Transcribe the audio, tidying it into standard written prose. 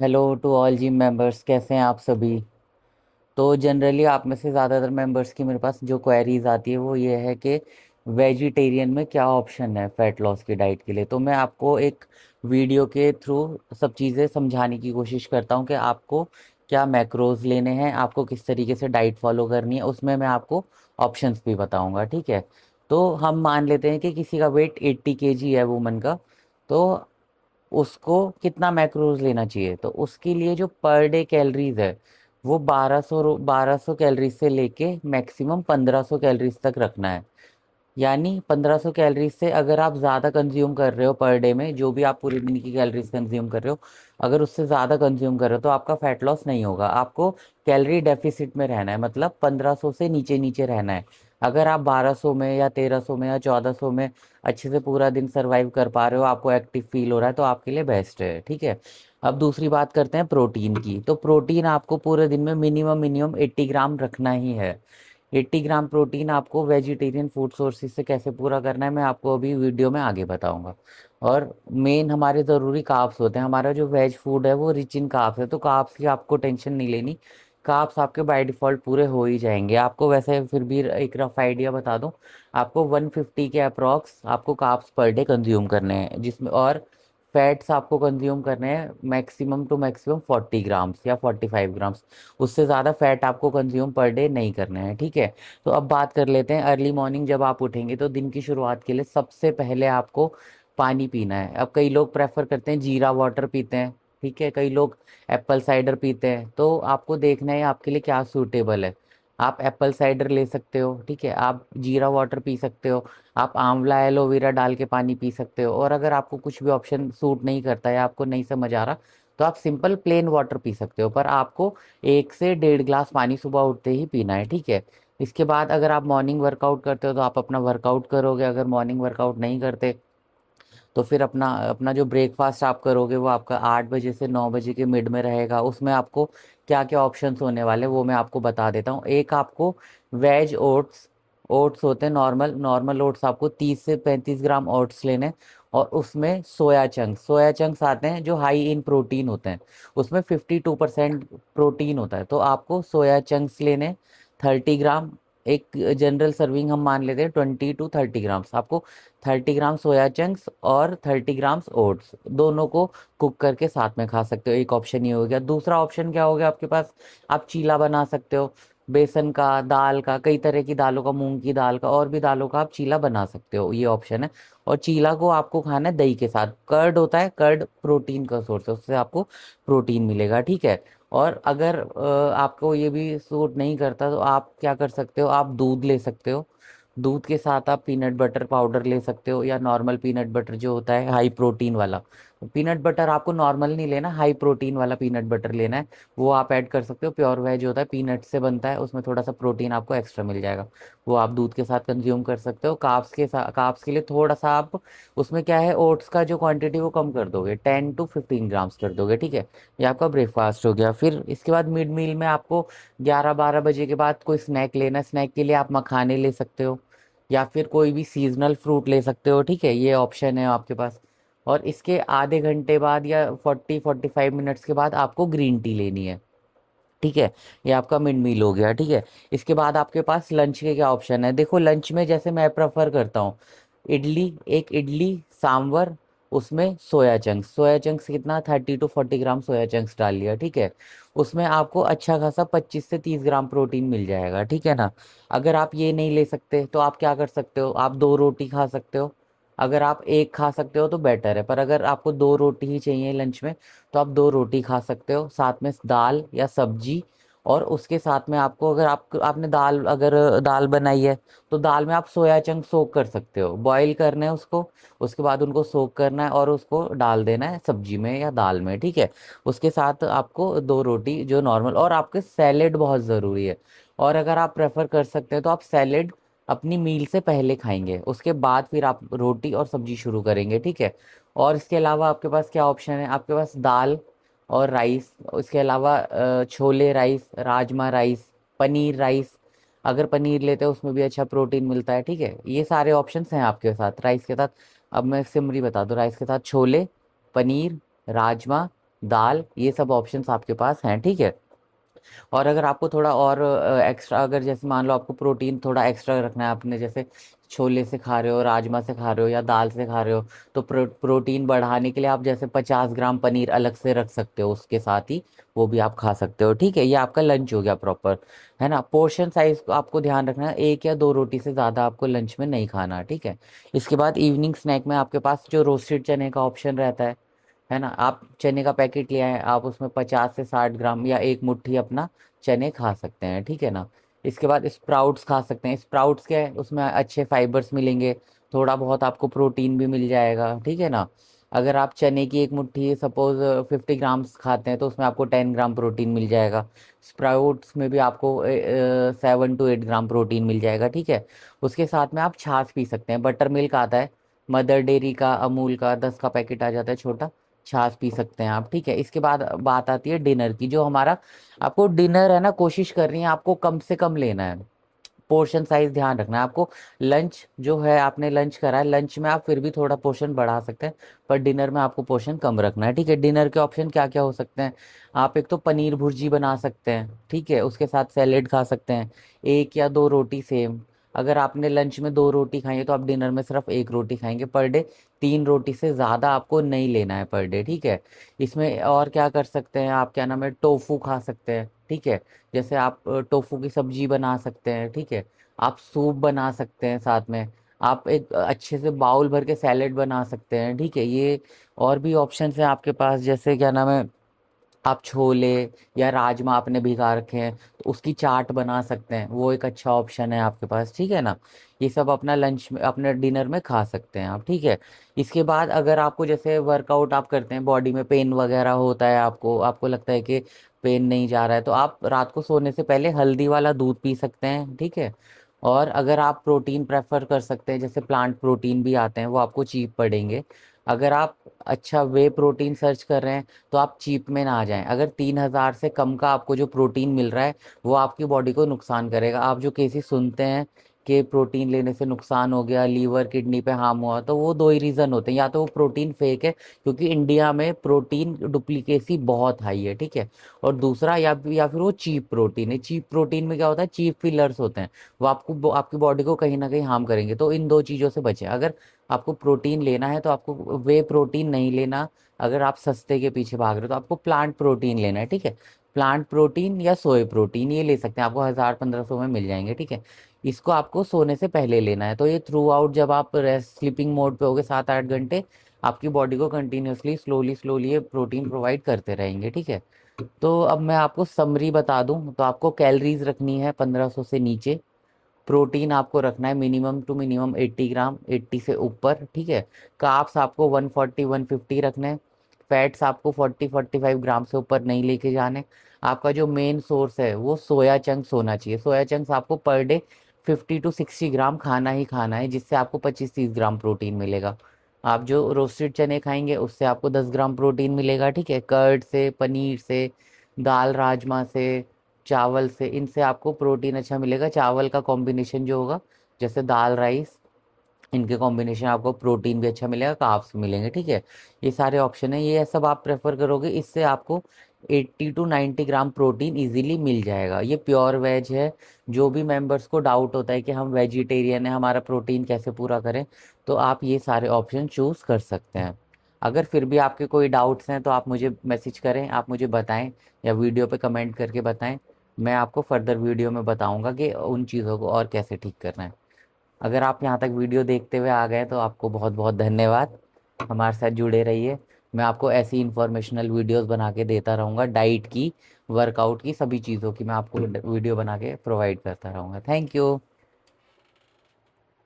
Hello to all gym members, कैसे हैं आप सभी। तो जनरली आप में से ज़्यादातर मेंबर्स की मेरे पास जो क्वेरीज आती है वो ये है कि वेजिटेरियन में क्या ऑप्शन है फ़ैट लॉस की डाइट के लिए। तो मैं आपको एक वीडियो के थ्रू सब चीज़ें समझाने की कोशिश करता हूँ कि आपको क्या मैक्रोज लेने हैं, आपको किस तरीके से डाइट फॉलो करनी है, उसमें मैं आपको ऑप्शंस भी बताऊँगा। ठीक है। तो हम मान लेते हैं कि किसी का वेट 80 kg है, वुमन का। तो उसको कितना मैक्रोज लेना चाहिए, तो उसके लिए जो पर डे कैलोरीज है वो 1200 कैलोरीज से लेके मैक्सिमम 1500 कैलोरीज तक रखना है। यानी 1500 कैलोरीज से अगर आप ज़्यादा कंज्यूम कर रहे हो पर डे में, जो भी आप पूरे दिन की कैलोरीज कंज्यूम कर रहे हो, अगर उससे ज़्यादा कंज्यूम कर रहे हो तो आपका फैट लॉस नहीं होगा। आपको कैलोरी डेफिसिट में रहना है, मतलब 1500 से नीचे नीचे रहना है। अगर आप 1200 में या 1300 में या 1400 में अच्छे से पूरा दिन सर्वाइव कर पा रहे हो, आपको एक्टिव फील हो रहा है, तो आपके लिए बेस्ट है। ठीक है। अब दूसरी बात करते हैं प्रोटीन की। तो प्रोटीन आपको पूरे दिन में मिनिमम मिनिमम 80 ग्राम रखना ही है। 80 ग्राम प्रोटीन आपको वेजिटेरियन फूड सोर्सेज से कैसे पूरा करना है मैं आपको अभी वीडियो में आगे बताऊंगा। और मेन हमारे ज़रूरी कार्ब्स होते हैं। हमारा जो वेज फूड है वो रिच इन कार्ब्स है, तो कार्ब्स की आपको टेंशन नहीं लेनी। कार्ब्स आपके बाय डिफ़ॉल्ट पूरे हो ही जाएंगे। आपको वैसे फिर भी एक रफ आइडिया बता दूं, आपको 150 के अप्रॉक्स आपको कार्ब्स पर डे कंज्यूम करने हैं, जिसमें और फैट्स आपको कंज्यूम करने हैं मैक्सिमम टू मैक्सिमम 40 ग्राम्स या 45 ग्राम्स। उससे ज़्यादा फैट आपको कंज्यूम पर डे नहीं करने हैं। ठीक है। तो अब बात कर लेते हैं अर्ली मॉर्निंग जब आप उठेंगे तो दिन की शुरुआत के लिए सबसे पहले आपको पानी पीना है। अब कई लोग प्रेफर करते हैं जीरा वाटर पीते हैं, ठीक है, कई लोग एप्पल साइडर पीते हैं। तो आपको देखना है आपके लिए क्या सूटेबल है। आप एप्पल साइडर ले सकते हो, ठीक है, आप जीरा वाटर पी सकते हो, आप आंवला एलोवेरा डाल के पानी पी सकते हो। और अगर आपको कुछ भी ऑप्शन सूट नहीं करता है, आपको नहीं समझ आ रहा, तो आप सिंपल प्लेन वाटर पी सकते हो। पर आपको 1 से 1.5 ग्लास पानी सुबह उठते ही पीना है। ठीक है। इसके बाद अगर आप मॉर्निंग वर्कआउट करते हो तो आप अपना वर्कआउट करोगे। अगर मॉर्निंग वर्कआउट नहीं करते तो फिर अपना अपना जो ब्रेकफास्ट आप करोगे वो आपका 8 बजे से 9 बजे के मिड में रहेगा। उसमें आपको क्या क्या ऑप्शंस होने वाले हैं वो मैं आपको बता देता हूँ। एक आपको वेज ओट्स, ओट्स होते हैं नॉर्मल नॉर्मल ओट्स, आपको 30 से 35 ग्राम ओट्स लेने हैं। और उसमें सोया चंक्स आते हैं जो हाई इन प्रोटीन होते हैं। उसमें 52% प्रोटीन होता है, तो आपको सोया चंक्स लेने 30 ग्राम। एक जनरल सर्विंग हम मान लेते हैं 20 to 30 ग्राम्स। आपको 30 ग्राम सोया चंक्स और 30 ग्राम्स ओट्स दोनों को कुक करके साथ में खा सकते हो। एक ऑप्शन ये हो गया। दूसरा ऑप्शन क्या हो गया आपके पास, आप चीला बना सकते हो। बेसन का, दाल का, कई तरह की दालों का, मूंग की दाल का और भी दालों का आप चीला बना सकते हो, ये ऑप्शन है। और चीला को आपको खाना है दही के साथ। कर्ड होता है, कर्ड प्रोटीन का सोर्स है, उससे आपको प्रोटीन मिलेगा। ठीक है। और अगर आपको ये भी सूट नहीं करता तो आप क्या कर सकते हो, आप दूध ले सकते हो। दूध के साथ आप पीनट बटर पाउडर ले सकते हो, या नॉर्मल पीनट बटर जो होता है हाई प्रोटीन वाला। पीनट बटर आपको नॉर्मल नहीं लेना, हाई प्रोटीन वाला पीनट बटर लेना है। वो आप ऐड कर सकते हो। प्योर वेज होता है, पीनट से बनता है, उसमें थोड़ा सा प्रोटीन आपको एक्स्ट्रा मिल जाएगा। वो आप दूध के साथ कंज्यूम कर सकते हो। कार्ब्स के साथ, कार्ब्स के लिए थोड़ा सा आप उसमें क्या है, ओट्स का जो क्वांटिटी वो कम कर दोगे, 10 to 15 ग्राम्स कर दोगे। ठीक है। ये आपका ब्रेकफास्ट हो गया। फिर इसके बाद मिड मील में आपको 11-12 बजे के बाद कोई स्नैक लेना है। स्नैक के लिए आप मखाने ले सकते हो, या फिर कोई भी सीजनल फ्रूट ले सकते हो। ठीक है, ये ऑप्शन है आपके पास। और इसके आधे घंटे बाद या 40-45 मिनट्स के बाद आपको ग्रीन टी लेनी है। ठीक है। ये आपका मिड मील हो गया। ठीक है। इसके बाद आपके पास लंच के क्या ऑप्शन है, देखो लंच में जैसे मैं प्रेफर करता हूँ, इडली, एक इडली सांवर, उसमें सोया चंक्स कितना 30 to 40 ग्राम सोया चंक्स डाल लिया। ठीक है। उसमें आपको अच्छा खासा 25 से 30 ग्राम प्रोटीन मिल जाएगा। ठीक है ना। अगर आप ये नहीं ले सकते तो आप क्या कर सकते हो, आप 2 रोटी खा सकते हो। अगर आप एक खा सकते हो तो बेटर है, पर अगर आपको 2 रोटी ही चाहिए लंच में तो आप 2 रोटी खा सकते हो, साथ में दाल या सब्जी। और उसके साथ में आपको, अगर आपने दाल, अगर दाल बनाई है तो दाल में आप सोया चंक सोक कर सकते हो, बॉईल करना है उसको। उसके बाद उनको सोक करना है और उसको डाल देना है सब्जी में या दाल में। ठीक है। उसके साथ आपको 2 रोटी जो नॉर्मल, और आपके सैलेड बहुत ज़रूरी है। और अगर आप प्रेफर कर सकते हैं तो आप सैलेड अपनी मील से पहले खाएंगे, उसके बाद फिर आप रोटी और सब्जी शुरू करेंगे। ठीक है। और इसके अलावा आपके पास क्या ऑप्शन है, आपके पास दाल और राइस, इसके अलावा chole rice, rajma rice, paneer rice. अगर पनीर लेते हो उसमें भी अच्छा प्रोटीन मिलता है। ठीक है। ये सारे ऑप्शंस हैं आपके साथ राइस के साथ। अब मैं सिमरी बता दूं, राइस के साथ छोले, पनीर, राजमा, दाल, ये सब ऑप्शंस आपके पास हैं, ठीक है। और अगर आपको थोड़ा और एक्स्ट्रा, अगर जैसे मान लो आपको प्रोटीन थोड़ा एक्स्ट्रा रखना है, आपने जैसे छोले से खा रहे हो, राजमा से खा रहे हो या दाल से खा रहे हो, तो प्रोटीन बढ़ाने के लिए आप जैसे 50 ग्राम पनीर अलग से रख सकते हो उसके साथ ही, वो भी आप खा सकते हो, ठीक है। ये आपका लंच हो गया प्रॉपर, है ना। पोर्शन साइज को आपको ध्यान रखना है, एक या दो रोटी से ज़्यादा आपको लंच में नहीं खाना, ठीक है। इसके बाद इवनिंग स्नैक में आपके पास जो रोस्टेड चने का ऑप्शन रहता है ना। आप चने का पैकेट ले आए, आप उसमें 50 से 60 ग्राम या एक मुट्ठी अपना चने खा सकते हैं, ठीक है ना। इसके बाद स्प्राउट्स खा सकते हैं। स्प्राउट्स क्या है, उसमें अच्छे फाइबर्स मिलेंगे, थोड़ा बहुत आपको प्रोटीन भी मिल जाएगा, ठीक है ना। अगर आप चने की एक मुट्ठी सपोज 50 ग्राम्स खाते हैं तो उसमें आपको 10 ग्राम प्रोटीन मिल जाएगा। स्प्राउट्स में भी आपको 7 to 8 ग्राम प्रोटीन मिल जाएगा, ठीक है। उसके साथ में आप छाछ पी सकते हैं, बटर मिल्क आता है मदर डेयरी का, अमूल का 10 का पैकेट आ जाता है छोटा, छाछ पी सकते हैं आप, ठीक है। इसके बाद बात आती है डिनर की, जो हमारा आपको डिनर है ना, कोशिश करनी है आपको कम से कम लेना है। पोर्शन साइज ध्यान रखना है आपको। लंच जो है, आपने लंच करा है, लंच में आप फिर भी थोड़ा पोर्शन बढ़ा सकते हैं, पर डिनर में आपको पोर्शन कम रखना है, ठीक है। डिनर के ऑप्शन क्या क्या हो सकते हैं, आप एक तो पनीर भुर्जी बना सकते हैं, ठीक है, उसके साथ सैलेड खा सकते हैं, एक या दो रोटी सेम। अगर आपने लंच में दो रोटी खाई है तो आप डिनर में सिर्फ एक रोटी खाएंगे पर डे, 3 रोटी से ज़्यादा आपको नहीं लेना है पर डे, ठीक है। इसमें और क्या कर सकते हैं आप, क्या नाम है, टोफू खा सकते हैं, ठीक है। जैसे आप टोफू की सब्जी बना सकते हैं, ठीक है। आप सूप बना सकते हैं साथ में, आप एक अच्छे से बाउल भर के सैलेड बना सकते हैं, ठीक है। ये और भी ऑप्शंस हैं आपके पास, जैसे क्या नाम है, आप छोले या राजमा आपने भिगा रखे हैं तो उसकी चाट बना सकते हैं, वो एक अच्छा ऑप्शन है आपके पास, ठीक है ना। ये सब अपना लंच में, अपने डिनर में खा सकते हैं आप, ठीक है। इसके बाद अगर आपको जैसे वर्कआउट आप करते हैं, बॉडी में पेन वगैरह होता है, आपको आपको लगता है कि पेन नहीं जा रहा है, तो आप रात को सोने से पहले हल्दी वाला दूध पी सकते हैं, ठीक है। और अगर आप प्रोटीन प्रेफर कर सकते हैं, जैसे प्लांट प्रोटीन भी आते हैं, वो आपको चीप पड़ेंगे। अगर आप अच्छा वे प्रोटीन सर्च कर रहे हैं तो आप चीप में ना आ जाएं। अगर 3,000 से कम का आपको जो प्रोटीन मिल रहा है वो आपकी बॉडी को नुकसान करेगा। आप जो केसेस सुनते हैं कि प्रोटीन लेने से नुकसान हो गया, लीवर किडनी पे हार्म हुआ, तो वो दो ही रीज़न होते हैं, या तो वो प्रोटीन फेक है क्योंकि इंडिया में प्रोटीन डुप्लीकेसी बहुत हाई है, ठीक है। और दूसरा या फिर वो चीप प्रोटीन है। चीप प्रोटीन में क्या होता है, चीप फिलर्स होते हैं, वो आपकी बॉडी को कहीं ना कहीं हार्म करेंगे। तो इन दो चीज़ों से बचें। अगर आपको प्रोटीन लेना है तो आपको वे प्रोटीन नहीं लेना। अगर आप सस्ते के पीछे भाग रहे हो तो आपको प्लांट प्रोटीन लेना है, ठीक है। प्लांट प्रोटीन या सोए प्रोटीन ये ले सकते हैं, आपको 1,000-1,500 में मिल जाएंगे, ठीक है। इसको आपको सोने से पहले लेना है, तो ये थ्रू आउट जब आप रेस्ट स्लीपिंग मोड पे होगे 7-8 घंटे, आपकी बॉडी को कंटिन्यूअसली स्लोली स्लोली ये प्रोटीन प्रोवाइड करते रहेंगे, ठीक है। तो अब मैं आपको समरी बता दूं, तो आपको कैलोरीज रखनी है 1,500 से नीचे। प्रोटीन आपको रखना है मिनिमम टू मिनिमम 80 ग्राम, 80 से ऊपर, ठीक है। कार्ब्स आपको 140-150 रखने हैं। फैट्स आपको 40-45 ग्राम से ऊपर नहीं लेके जाने। आपका जो मेन सोर्स है वो सोया चंक्स होना चाहिए। सोया चंक्स आपको पर डे 50 to 60 ग्राम खाना ही खाना है, जिससे आपको 25-30 ग्राम प्रोटीन मिलेगा। आप जो रोस्टेड चने खाएंगे उससे आपको 10 ग्राम प्रोटीन मिलेगा, ठीक है। कर्ड से, पनीर से, दाल राजमा से, चावल से, इनसे आपको प्रोटीन अच्छा मिलेगा। चावल का कॉम्बिनेशन जो होगा, जैसे दाल राइस, इनके कॉम्बिनेशन आपको प्रोटीन भी अच्छा मिलेगा, कार्ब्स भी मिलेंगे, ठीक है। ये सारे ऑप्शन है, ये सब आप प्रेफर करोगे, इससे आपको 80 to 90 ग्राम प्रोटीन इजीली मिल जाएगा। ये प्योर वेज है। जो भी मेंबर्स को डाउट होता है कि हम वेजिटेरियन है, हमारा प्रोटीन कैसे पूरा करें, तो आप ये सारे ऑप्शन चूज कर सकते हैं। अगर फिर भी आपके कोई डाउट्स हैं तो आप मुझे मैसेज करें, आप मुझे बताएं या वीडियो पे कमेंट करके बताएं। मैं आपको फर्दर वीडियो में बताऊंगा कि उन चीज़ों को और कैसे ठीक करना है। अगर आप यहाँ तक वीडियो देखते हुए आ गए तो आपको बहुत बहुत धन्यवाद। हमारे साथ जुड़े रहिए। मैं आपको ऐसी इंफॉर्मेशनल वीडियोस बना के देता रहूँगा, डाइट की, वर्कआउट की, सभी चीज़ों की मैं आपको वीडियो बना के प्रोवाइड करता रहूँगा। Thank you.